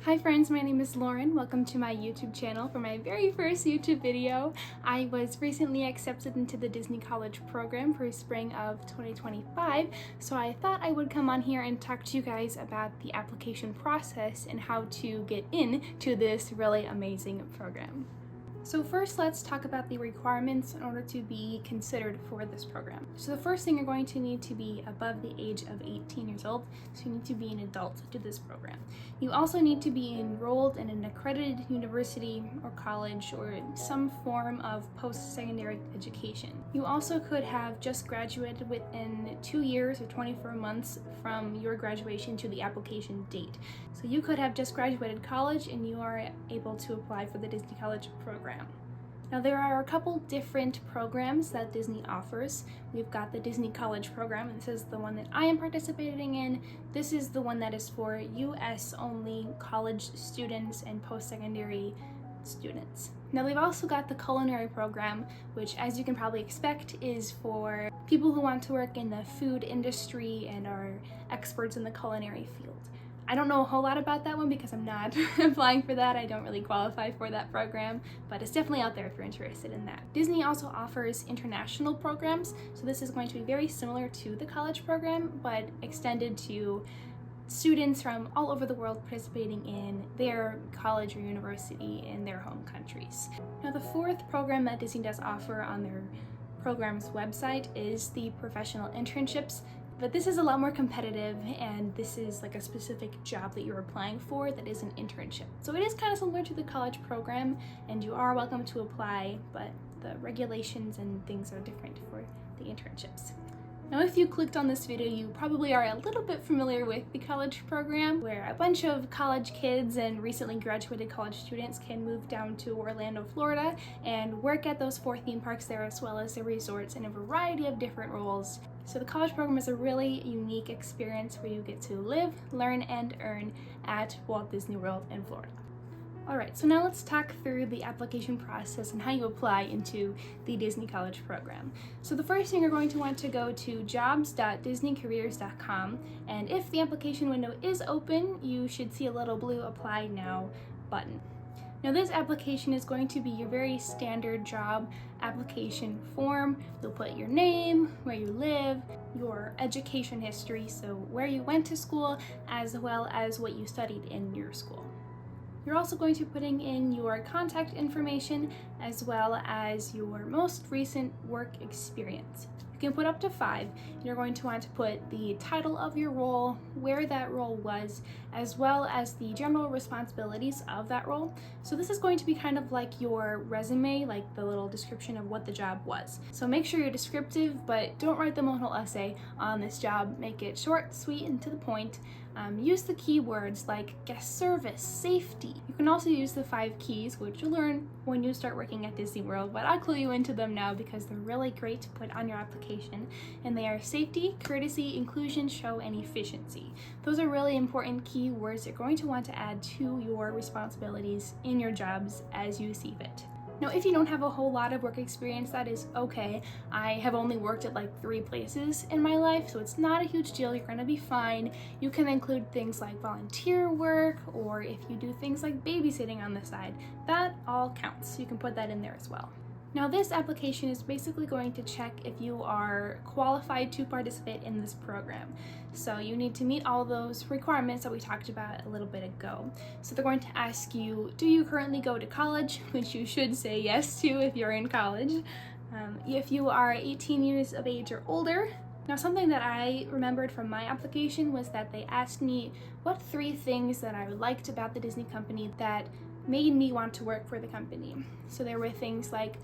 Hi friends, my name is Lauren. Welcome to my YouTube channel for my very first YouTube video. I was recently accepted into the Disney College program for spring of 2025, so I thought I would come on here and talk to you guys about the application process and how to get into this really amazing program. So first, let's talk about the requirements in order to be considered for this program. So the first thing, you're going to need to be above the age of 18 years old, so you need to be an adult to this program. You also need to be enrolled in an accredited university or college or some form of post-secondary education. You also could have just graduated within 2 years or 24 months from your graduation to the application date. So you could have just graduated college and you are able to apply for the Disney College program. Now there are a couple different programs that Disney offers. We've got the Disney College program, and this is the one that I am participating in. This is the one that is for US only college students and post-secondary students. Now they've also got the culinary program, which, as you can probably expect, is for people who want to work in the food industry and are experts in the culinary field. I don't know a whole lot about that one because I'm not applying for that. I don't really qualify for that program, but it's definitely out there if you're interested in that. Disney also offers international programs, so this is going to be very similar to the college program, but extended to students from all over the world participating in their college or university in their home countries. Now the fourth program that Disney does offer on their program's website is the professional internships. But this is a lot more competitive, and this is like a specific job that you're applying for that is an internship. So it is kind of similar to the college program, and you are welcome to apply, but the regulations and things are different for the internships. Now, if you clicked on this video, you probably are a little bit familiar with the college program, where a bunch of college kids and recently graduated college students can move down to Orlando, Florida, and work at those 4 theme parks there, as well as the resorts in a variety of different roles. So the college program is a really unique experience where you get to live, learn, and earn at Walt Disney World in Florida. Alright, so now let's talk through the application process and how you apply into the Disney College program. So the first thing, you're going to want to go to jobs.disneycareers.com, and if the application window is open, you should see a little blue Apply Now button. Now this application is going to be your very standard job application form. You'll put your name, where you live, your education history, so where you went to school, as well as what you studied in your school. You're also going to be putting in your contact information as well as your most recent work experience. You can put up to 5. You're going to want to put the title of your role, where that role was, as well as the general responsibilities of that role. So this is going to be kind of like your resume, like the little description of what the job was. So make sure you're descriptive, but don't write them a whole essay on this job. Make it short, sweet, and to the point. Use the keywords like guest service, safety. You can also use the 5 keys, which you'll learn when you start working at Disney World, but I'll clue you into them now because they're really great to put on your application. And they are safety, courtesy, inclusion, show, and efficiency. Those are really important keywords you're going to want to add to your responsibilities in your jobs as you see fit. Now, if you don't have a whole lot of work experience, that is okay. I have only worked at like 3 places in my life, so it's not a huge deal. You're gonna be fine. You can include things like volunteer work, or if you do things like babysitting on the side, that all counts. You can put that in there as well. Now this application is basically going to check if you are qualified to participate in this program. So you need to meet all those requirements that we talked about a little bit ago. So they're going to ask you, do you currently go to college? Which you should say yes to if you're in college. If you are 18 years of age or older. Now something that I remembered from my application was that they asked me what 3 things that I liked about the Disney company that made me want to work for the company. So there were things like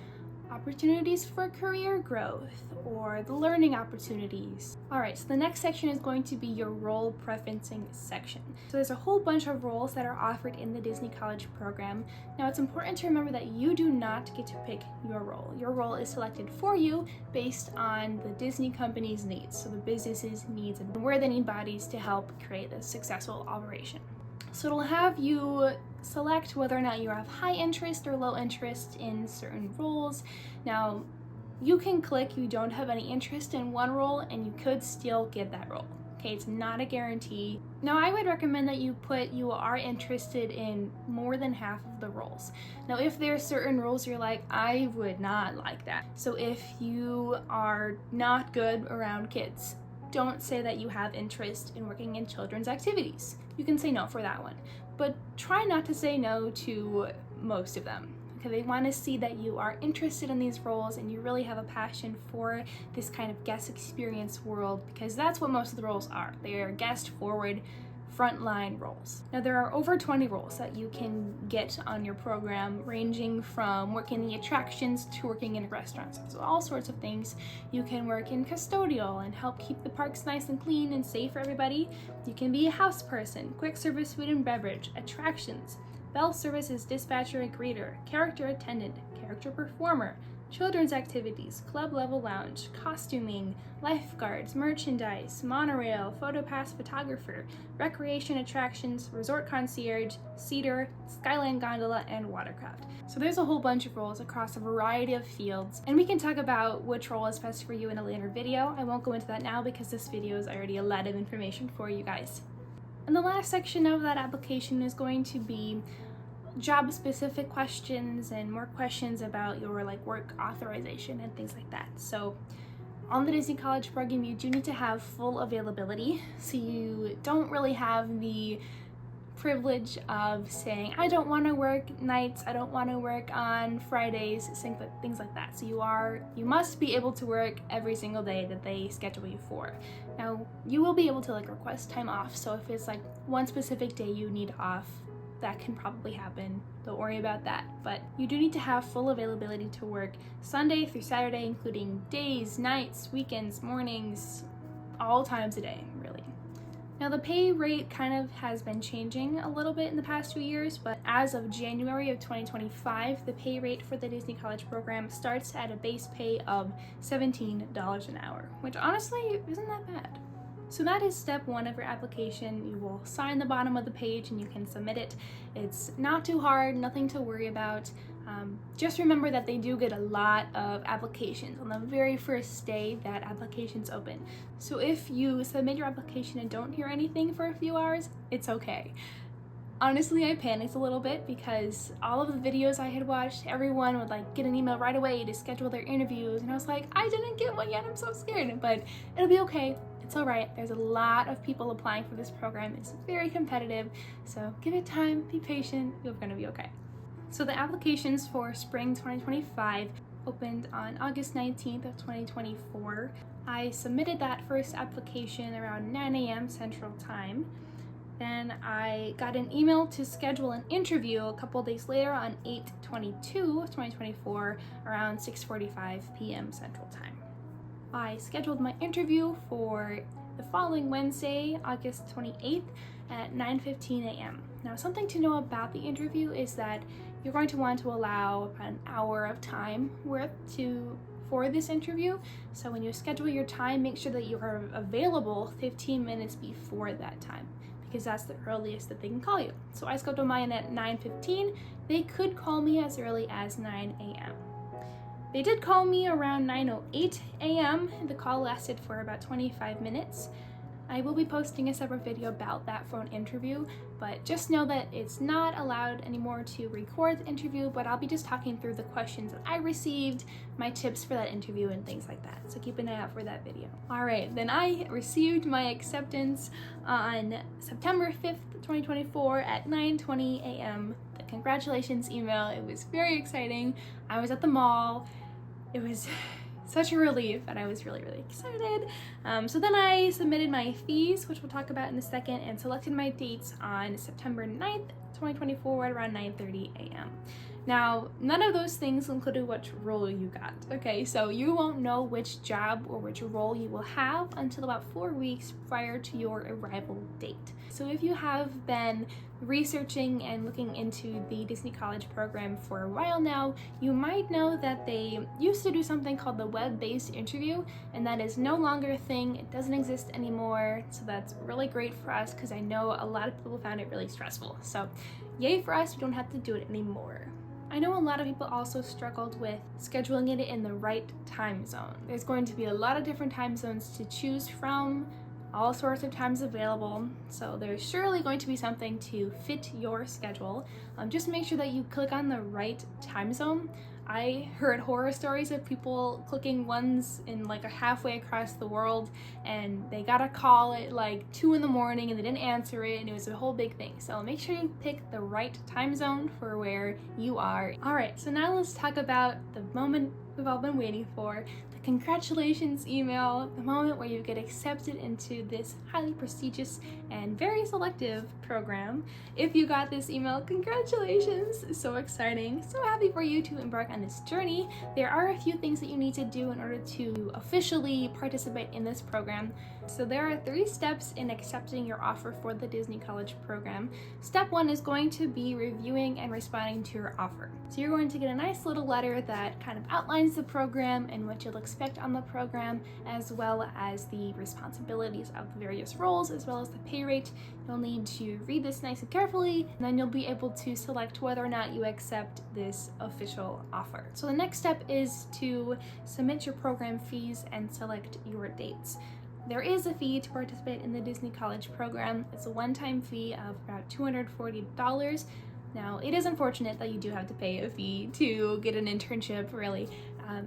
opportunities for career growth or the learning opportunities. Alright, so the next section is going to be your role preferencing section. So there's a whole bunch of roles that are offered in the Disney College program. Now it's important to remember that you do not get to pick your role. Your role is selected for you based on the Disney company's needs, so the business's needs and where they need bodies to help create a successful operation. So it'll have you select whether or not you have high interest or low interest in certain roles. Now, you can click you don't have any interest in one role and you could still get that role. okay? It's not a guarantee. Now, I would recommend that you put you are interested in more than half of the roles. Now, if there are certain roles you're like, I would not like that. So if you are not good around kids, don't say that you have interest in working in children's activities. You can say no for that one, but try not to say no to most of them. They want to see that you are interested in these roles and you really have a passion for this kind of guest experience world, because that's what most of the roles are. They are guest forward, frontline roles. Now, there are over 20 roles that you can get on your program, ranging from working the attractions to working in restaurants. So all sorts of things. You can work in custodial and help keep the parks nice and clean and safe for everybody. You can be a house person, quick service food and beverage, attractions, bell services, dispatcher and greeter, character attendant, character performer, children's activities, club level lounge, costuming, lifeguards, merchandise, monorail, photopass photographer, recreation attractions, resort concierge, cedar, skyline gondola, and watercraft. So there's a whole bunch of roles across a variety of fields, and we can talk about which role is best for you in a later video. I won't go into that now because this video is already a lot of information for you guys. And the last section of that application is going to be job specific questions and more questions about your work authorization and things like that. So on the Disney College program, you do need to have full availability. So you don't really have the privilege of saying, I don't want to work nights, I don't want to work on Fridays, things like that. So you must be able to work every single day that they schedule you for. Now, you will be able to request time off. So if it's one specific day you need off, that can probably happen. Don't worry about that. But you do need to have full availability to work Sunday through Saturday, including days, nights, weekends, mornings, all times a day, really. Now, the pay rate kind of has been changing a little bit in the past few years, but as of January of 2025, the pay rate for the Disney College program starts at a base pay of $17 an hour, which honestly isn't that bad. So that is step one of your application. You will sign the bottom of the page and you can submit it. It's not too hard, nothing to worry about. Just remember that they do get a lot of applications on the very first day that applications open. So if you submit your application and don't hear anything for a few hours, it's okay. Honestly, I panicked a little bit because all of the videos I had watched, everyone would get an email right away to schedule their interviews, and I was like, I didn't get one yet, I'm so scared, but it'll be okay. It's all right. There's a lot of people applying for this program. It's very competitive, so give it time, be patient, you're gonna be okay. So the applications for spring 2025 opened on August 19th of 2024. I submitted that first application around 9 a.m. Central Time. Then I got an email to schedule an interview a couple days later on 8/22/2024 around 6:45 p.m. Central Time. I scheduled my interview for the following Wednesday, August 28th at 9:15 a.m. Now, something to know about the interview is that you're going to want to allow about an hour of time for this interview. So when you schedule your time, make sure that you are available 15 minutes before that time, because that's the earliest that they can call you. So I scheduled mine at 9:15. They could call me as early as 9 a.m. They did call me around 9:08 a.m. The call lasted for about 25 minutes. I will be posting a separate video about that phone interview, but just know that it's not allowed anymore to record the interview, but I'll be just talking through the questions that I received, my tips for that interview, and things like that. So keep an eye out for that video. All right, then I received my acceptance on September 5th, 2024 at 9:20 a.m. The congratulations email. It was very exciting. I was at the mall. It was such a relief, and I was really, really excited. So then I submitted my fees, which we'll talk about in a second, and selected my dates on September 9th, 2024 at around 9:30 a.m. Now, none of those things included which role you got. Okay, so you won't know which job or which role you will have until about 4 weeks prior to your arrival date. So if you have been researching and looking into the Disney College program for a while now, you might know that they used to do something called the web-based interview, and that is no longer a thing. It doesn't exist anymore, so that's really great for us because I know a lot of people found it really stressful. So yay for us, we don't have to do it anymore. I know a lot of people also struggled with scheduling it in the right time zone. There's going to be a lot of different time zones to choose from all sorts of times available, so there's surely going to be something to fit your schedule. Just make sure that you click on the right time zone. I heard horror stories of people clicking ones in like a halfway across the world, and they got a call at like 2 in the morning and they didn't answer it, and it was a whole big thing. So make sure you pick the right time zone for where you are. All right, so now let's talk about the moment we've all been waiting for, the congratulations email, the moment where you get accepted into this highly prestigious and very selective program. If you got this email, congratulations, so exciting, so happy for you to embark on this journey. There are a few things that you need to do in order to officially participate in this program. So there are 3 steps in accepting your offer for the Disney College program. Step 1 is going to be reviewing and responding to your offer. So you're going to get a nice little letter that kind of outlines the program and what you'll expect on the program, as well as the responsibilities of the various roles, as well as the pay rate. You'll need to read this nice and carefully, and then you'll be able to select whether or not you accept this official offer. So the next step is to submit your program fees and select your dates. There is a fee to participate in the Disney College program. It's a one-time fee of about $240. Now, it is unfortunate that you do have to pay a fee to get an internship, really,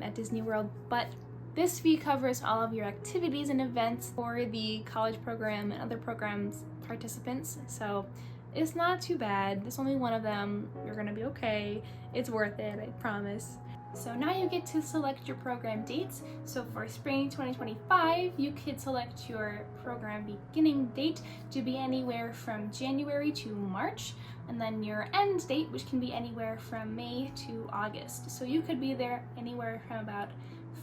at Disney World, but this fee covers all of your activities and events for the college program and other programs participants, so it's not too bad. There's only one of them. You're gonna be okay. It's worth it, I promise. So now you get to select your program dates. So for spring 2025, you could select your program beginning date to be anywhere from January to March, and then your end date, which can be anywhere from May to August. So you could be there anywhere from about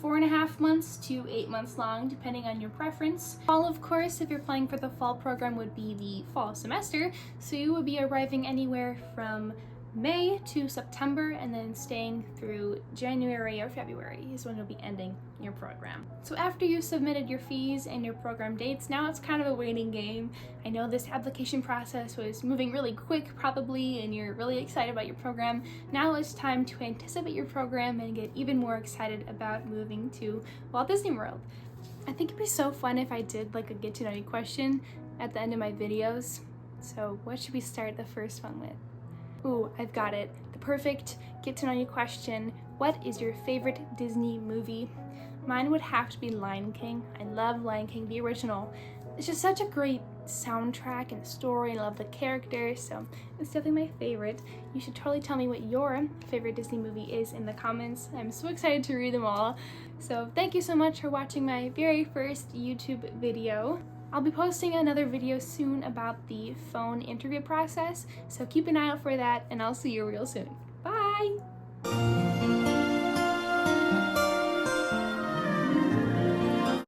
4.5 months to 8 months long, depending on your preference. Fall, of course, if you're applying for the fall program, would be the fall semester, so you would be arriving anywhere from May to September, and then staying through January or February is when you'll be ending your program. So after you submitted your fees and your program dates, now it's kind of a waiting game. I know this application process was moving really quick probably, and you're really excited about your program. Now it's time to anticipate your program and get even more excited about moving to Walt Disney World. I think it'd be so fun if I did like a get to know you question at the end of my videos. So what should we start the first one with? Ooh, I've got it. The perfect get to know you question. What is your favorite Disney movie? Mine would have to be Lion King. I love Lion King, the original. It's just such a great soundtrack and story. I love the characters, so it's definitely my favorite. You should totally tell me what your favorite Disney movie is in the comments. I'm so excited to read them all. So thank you so much for watching my very first YouTube video. I'll be posting another video soon about the phone interview process, so keep an eye out for that, and I'll see you real soon. Bye!